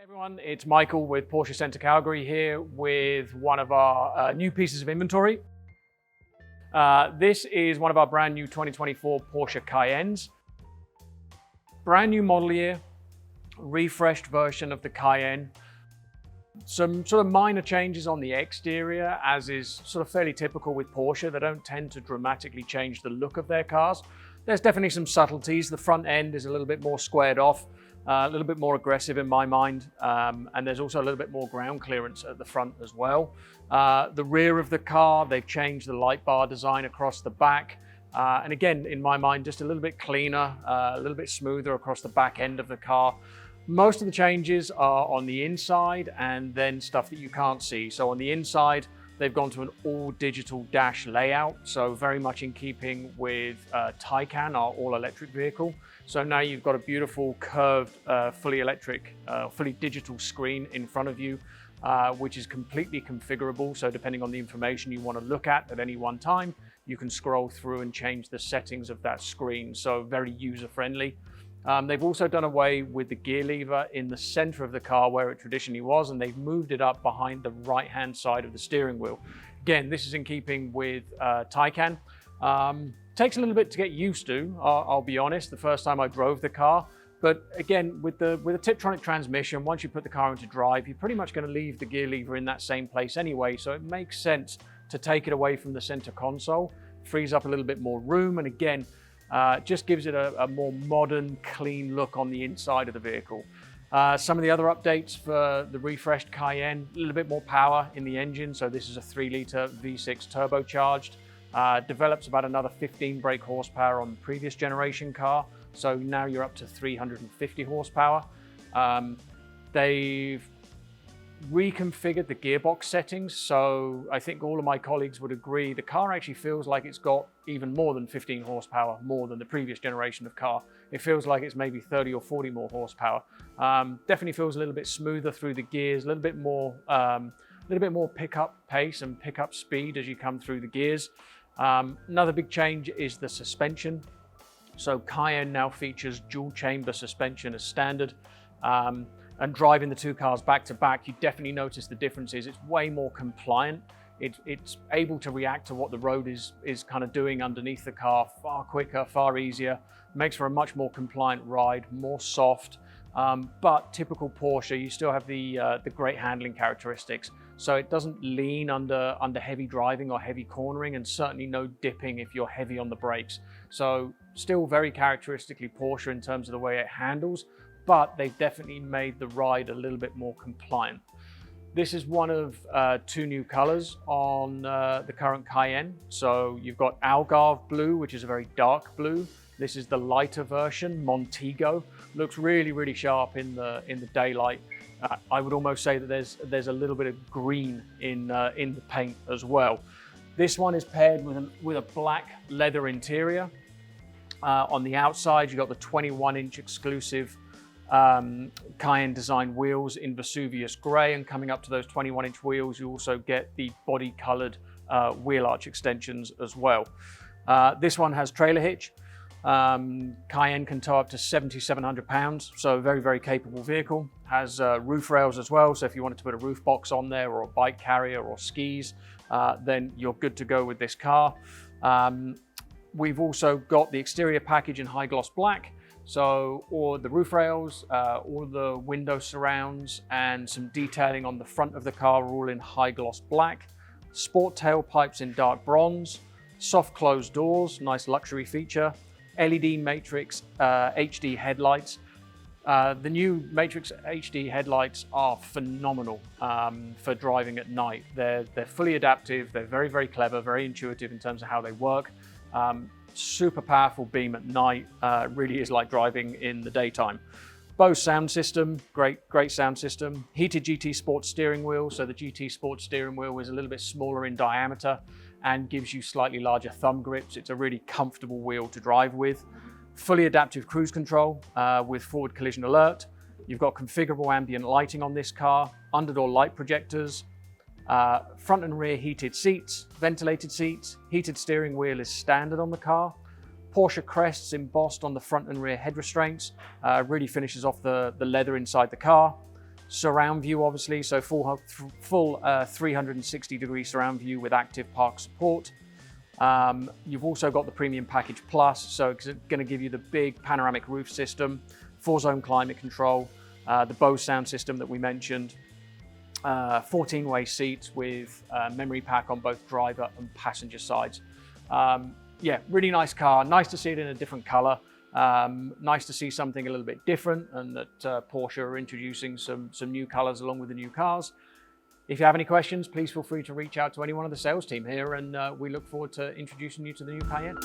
Everyone, it's Michael with Porsche Center Calgary here with one of our new pieces of inventory. This is one of our brand new 2024 Porsche Cayennes. Brand new model year, refreshed version of the Cayenne. Some sort of minor changes on the exterior, as is sort of fairly typical with Porsche. They don't tend to dramatically change the look of their cars. There's definitely some subtleties. The front end is a little bit more squared off. A little bit more aggressive in my mind, and there's also a little bit more ground clearance at the front as well. The rear of the car, they've changed the light bar design across the back, and again, in my mind, just a little bit cleaner, a little bit smoother across the back end of the car. Most of the changes are on the inside and then stuff that you can't see. So on the inside, they've gone to an all-digital dash layout, so very much in keeping with Taycan, our all-electric vehicle. So now you've got a beautiful curved, fully electric, fully digital screen in front of you, which is completely configurable. So depending on the information you want to look at any one time, you can scroll through and change the settings of that screen. So very user-friendly. They've also done away with the gear lever in the center of the car where it traditionally was, and they've moved it up behind the right-hand side of the steering wheel. Again, this is in keeping with Taycan. Takes a little bit to get used to, I'll be honest, the first time I drove the car. But again, with a Tiptronic transmission, once you put the car into drive, you're pretty much going to leave the gear lever in that same place anyway. So it makes sense to take it away from the center console, frees up a little bit more room, and again, just gives it a more modern, clean look on the inside of the vehicle. Some of the other updates for the refreshed Cayenne, a little bit more power in the engine. So this is a 3-liter V6 turbocharged. Develops about another 15 brake horsepower on the previous generation car. So now you're up to 350 horsepower. They've reconfigured the gearbox settings. So I think all of my colleagues would agree the car actually feels like it's got even more than 15 horsepower, more than the previous generation of car. It feels like it's maybe 30 or 40 more horsepower. Definitely feels a little bit smoother through the gears, a little bit more pickup pace and pickup speed as you come through the gears. Another big change is the suspension. So Cayenne now features dual chamber suspension as standard. And driving the two cars back to back, you definitely notice the differences. It's way more compliant. It's able to react to what the road is kind of doing underneath the car far quicker, far easier. Makes for a much more compliant ride, more soft. But typical Porsche, you still have the great handling characteristics. So it doesn't lean under heavy driving or heavy cornering, and certainly no dipping if you're heavy on the brakes. So still very characteristically Porsche in terms of the way it handles, but they've definitely made the ride a little bit more compliant. This is one of two new colors on the current Cayenne. So you've got Algarve blue, which is a very dark blue. This is the lighter version, Montego. Looks really, really sharp in the daylight. I would almost say that there's a little bit of green in the paint as well. This one is paired with a black leather interior. On the outside, you've got the 21-inch exclusive Cayenne design wheels in Vesuvius Grey, and coming up to those 21-inch wheels, you also get the body-colored wheel arch extensions as well. This one has trailer hitch. Cayenne can tow up to 7,700 pounds, so very, very capable vehicle. Has roof rails as well, so if you wanted to put a roof box on there or a bike carrier or skis, then you're good to go with this car. We've also got the exterior package in high gloss black, so all the roof rails, all the window surrounds, and some detailing on the front of the car are all in high gloss black. Sport tailpipes in dark bronze, soft closed doors, nice luxury feature. LED Matrix HD headlights. The new Matrix HD headlights are phenomenal for driving at night. They're fully adaptive, they're very, very clever, very intuitive in terms of how they work. Super powerful beam at night, really is like driving in the daytime. Bose sound system, great sound system. Heated GT Sport steering wheel, so the GT Sport steering wheel is a little bit smaller in diameter and gives you slightly larger thumb grips. It's a really comfortable wheel to drive with. Fully adaptive cruise control with forward collision alert. You've got configurable ambient lighting on this car, underdoor light projectors, front and rear heated seats, ventilated seats, heated steering wheel is standard on the car. Porsche crests embossed on the front and rear head restraints, really finishes off the leather inside the car. Surround view, obviously, so full 360-degree surround view with active park support. You've also got the Premium Package Plus, so it's going to give you the big panoramic roof system, 4-zone climate control, the Bose sound system that we mentioned, 14-way seats with memory pack on both driver and passenger sides. Yeah, really nice car. Nice to see it in a different color. Nice to see something a little bit different, and that Porsche are introducing some new colors along with the new cars. If you have any questions, please feel free to reach out to any one of the sales team here, and we look forward to introducing you to the new Cayenne.